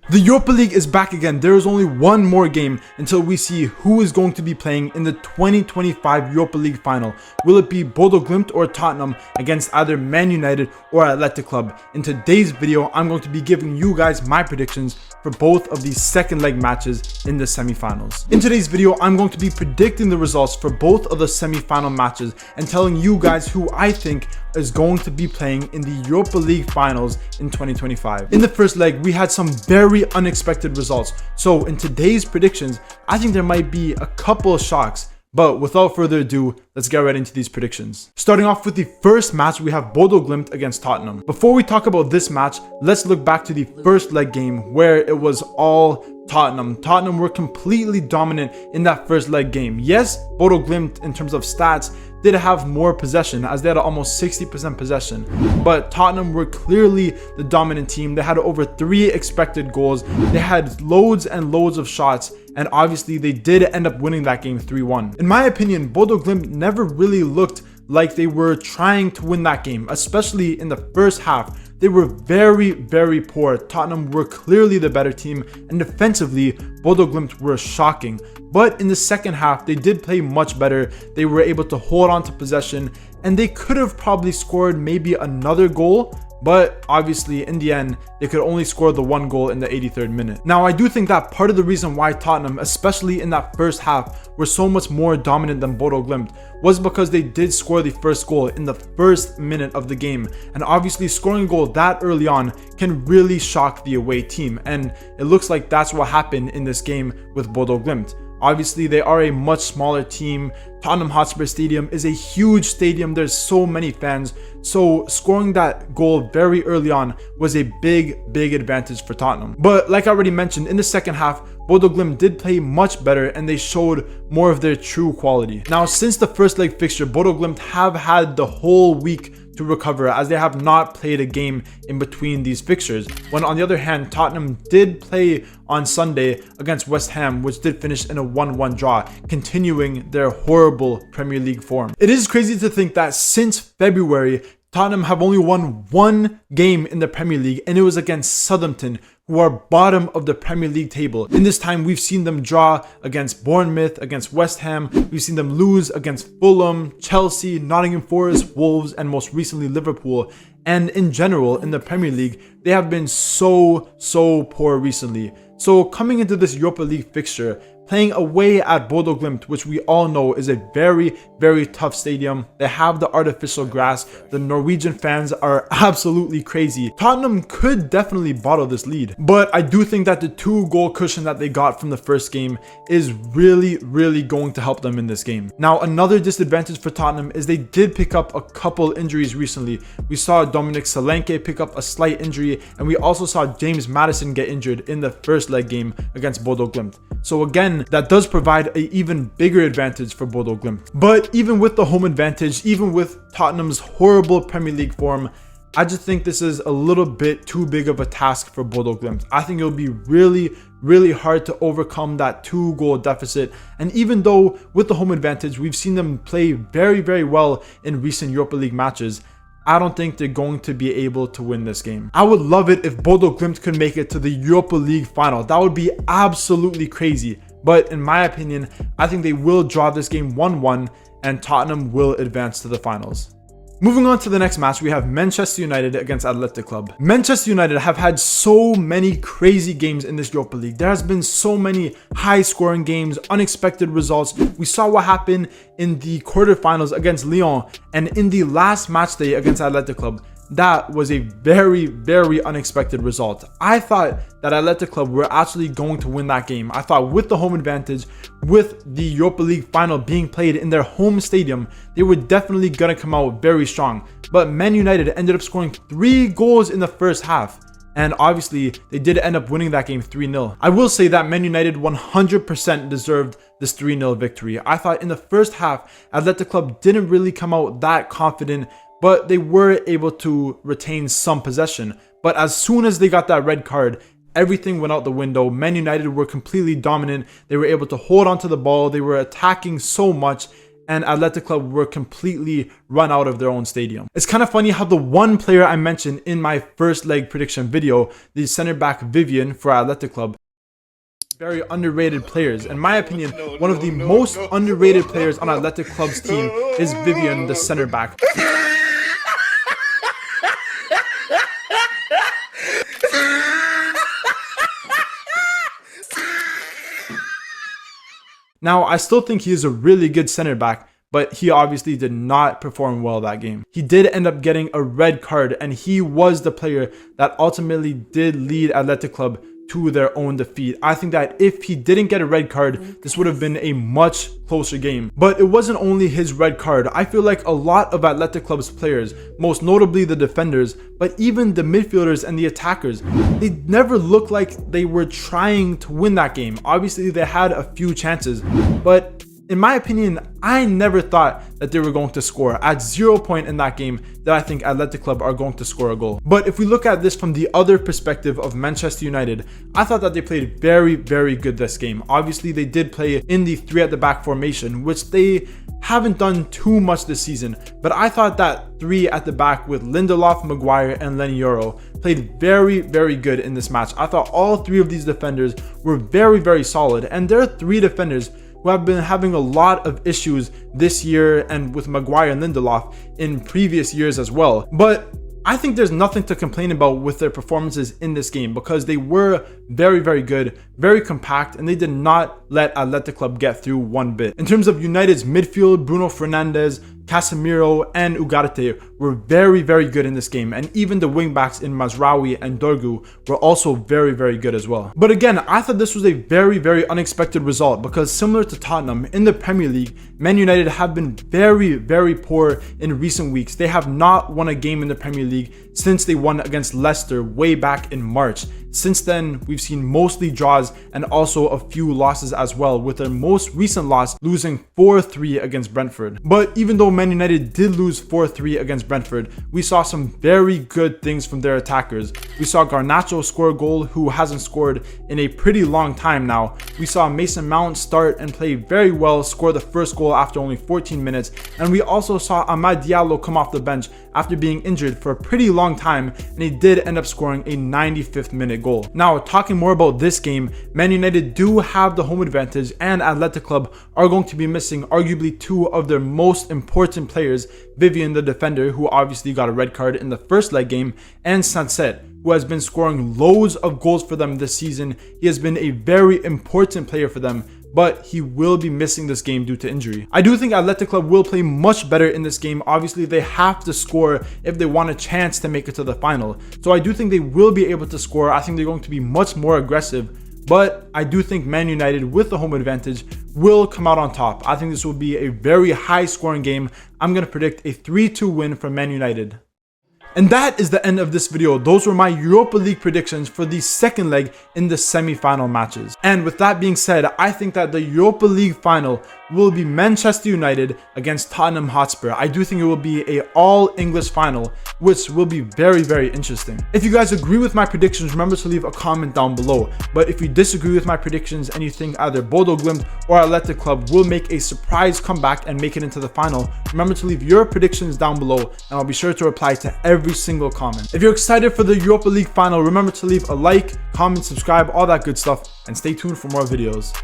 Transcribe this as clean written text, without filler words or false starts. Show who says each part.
Speaker 1: The Europa League is back again. There is only one more game until we see who is going to be playing in the 2025 Europa League final. Will it be Bodo Glimt or Tottenham against either Man United or Athletic Club? In today's video, I'm going to be giving you guys my predictions for both of these second leg matches in the semi-finals. In today's video, I'm going to be predicting the results for both of the semi-final matches and telling you guys who I think is going to be playing in the Europa League finals in 2025. In the first leg, we had some very unexpected results. So in today's predictions, I think there might be a couple of shocks. But without further ado, let's get right into these predictions. Starting off with the first match, we have Bodo Glimt against Tottenham. Before we talk about this match, let's look back to the first leg game where it was all Tottenham. Tottenham were completely dominant in that first leg game. Yes, Bodo Glimt in terms of stats did have more possession as they had almost 60% possession, but Tottenham were clearly the dominant team. They had over 3 expected goals. They had loads and loads of shots, and obviously they did end up winning that game 3-1. In my opinion, Bodo Glimt never really looked like they were trying to win that game, especially in the first half. They were very, very poor. Tottenham were clearly the better team, and defensively, Bodo Glimt were shocking. But in the second half, they did play much better. They were able to hold on to possession, and they could have probably scored maybe another goal. But obviously, in the end, they could only score the 1 goal in the 83rd minute. Now, I do think that part of the reason why Tottenham, especially in that first half, were so much more dominant than Bodo Glimt was because they did score the first goal in the first minute of the game. And obviously, scoring a goal that early on can really shock the away team. And it looks like that's what happened in this game with Bodo Glimt. Obviously, they are a much smaller team. Tottenham Hotspur Stadium is a huge stadium. There's so many fans. So scoring that goal very early on was a big advantage for Tottenham. But like I already mentioned, in the second half, Bodo Glimt did play much better and they showed more of their true quality. Now, since the first leg fixture, Bodo Glimt have had the whole week to recover as they have not played a game in between these fixtures. When on the other hand, Tottenham did play on Sunday against West Ham, which did finish in a 1-1 draw, continuing their horrible Premier League form. It is crazy to think that since February, Tottenham have only won 1 game in the Premier League, and it was against Southampton, who are bottom of the Premier League table. In this time, we've seen them draw against Bournemouth, against West Ham. We've seen them lose against Fulham, Chelsea, Nottingham Forest, Wolves, and most recently Liverpool. And in general, in the Premier League, they have been so poor recently. So coming into this Europa League fixture, playing away at Bodo Glimt, which we all know is a very tough stadium. They have the artificial grass. The Norwegian fans are absolutely crazy. Tottenham could definitely bottle this lead, but I do think that the 2-goal cushion that they got from the first game is really going to help them in this game. Now, another disadvantage for Tottenham is they did pick up a couple injuries recently. We saw Dominic Solanke pick up a slight injury, and we also saw James Maddison get injured in the first leg game against Bodo Glimt. So again, that does provide an even bigger advantage for Bodo Glimt. But even with the home advantage, even with Tottenham's horrible Premier League form, I just think this is a little bit too big of a task for Bodo Glimt. I think it'll be really hard to overcome that 2-goal deficit. And even though with the home advantage, we've seen them play very well in recent Europa League matches, I don't think they're going to be able to win this game. I would love it if Bodo Glimt could make it to the Europa League final. That would be absolutely crazy. But in my opinion, I think they will draw this game 1-1 and Tottenham will advance to the finals. Moving on to the next match, we have Manchester United against Athletic Club. Manchester United have had so many crazy games in this Europa League. There has been so many high-scoring games, unexpected results. We saw what happened in the quarterfinals against Lyon, and in the last match day against Athletic Club, that was a very unexpected result. I thought that Athletic Club were actually going to win that game. I thought with the home advantage, with the Europa League final being played in their home stadium, they were definitely going to come out very strong. But Man United ended up scoring 3 goals in the first half. And obviously, they did end up winning that game 3-0. I will say that Man United 100% deserved this 3-0 victory. I thought in the first half, Athletic Club didn't really come out that confident, but they were able to retain some possession. But as soon as they got that red card, everything went out the window. Man United were completely dominant. They were able to hold on to the ball. They were attacking so much. and Athletic Club were completely run out of their own stadium. It's kind of funny how the one player I mentioned in my first leg prediction video, the center back Vivian for Athletic Club, very underrated players. In my opinion, one of the most underrated players on Athletic Club's team is Vivian, the center back. Now, I still think he is a really good center back, but he obviously did not perform well that game. He did end up getting a red card, and he was the player that ultimately did lead Athletic Club to their own defeat. I think that if he didn't get a red card, this would have been a much closer game. But it wasn't only his red card. I feel like a lot of Athletic Club's players, most notably the defenders, but even the midfielders and the attackers, they never looked like they were trying to win that game. Obviously, they had a few chances, but in my opinion, I never thought that they were going to score. At 0 point in that game that I think Athletic Club are going to score a goal. But if we look at this from the other perspective of Manchester United, I thought that they played very, very good this game. Obviously, they did play in the 3 at the back formation, which they haven't done too much this season. But I thought that 3 at the back with Lindelof, Maguire, and Lenny Yoro played very, very good in this match. I thought all 3 of these defenders were very, very solid. And there are 3 defenders who have been having a lot of issues this year, and with Maguire and Lindelof in previous years as well. But I think there's nothing to complain about with their performances in this game, because they were very, very good, very compact, and they did not let Athletic Club get through one bit. In terms of United's midfield, Bruno Fernandes, Casemiro, and Ugarte were very, very good in this game, and even the wingbacks in Mazraoui and Dorgu were also very, very good as well. But again, I thought this was a very, very unexpected result, because similar to Tottenham in the Premier League, Man United have been very, very poor in recent weeks. They have not won a game in the Premier League since they won against Leicester way back in March. Since then, we've seen mostly draws and also a few losses as well, with their most recent loss losing 4-3 against Brentford. But even though Man United did lose 4-3 against Brentford, we saw some very good things from their attackers. We saw Garnacho score a goal, who hasn't scored in a pretty long time now. We saw Mason Mount start and play very well, score the first goal after only 14 minutes. And we also saw Amad Diallo come off the bench after being injured for a pretty long time, and he did end up scoring a 95th minute goal. Now, talking more about this game, Man United do have the home advantage, and Athletic Club are going to be missing arguably 2 of their most important players, Vivian the defender, who obviously got a red card in the first leg game, and Sunset, who has been scoring loads of goals for them this season. He has been a very important player for them, but he will be missing this game due to injury. I do think Athletic Club will play much better in this game. Obviously, they have to score if they want a chance to make it to the final. So I do think they will be able to score. I think they're going to be much more aggressive. But I do think Man United, with the home advantage, will come out on top. I think this will be a very high scoring game. I'm going to predict a 3-2 win for Man United. And that is the end of this video. Those were my Europa League predictions for the second leg in the semi-final matches. And with that being said, I think that the Europa League final will be Manchester United against Tottenham Hotspur. I do think it will be an all-English final, which will be very, very interesting. If you guys agree with my predictions, remember to leave a comment down below. But if you disagree with my predictions and you think either Bodo Glimt or Athletic Club will make a surprise comeback and make it into the final, remember to leave your predictions down below, and I'll be sure to reply to every single comment. If you're excited for the Europa League final, remember to leave a like, comment, subscribe, all that good stuff, and stay tuned for more videos.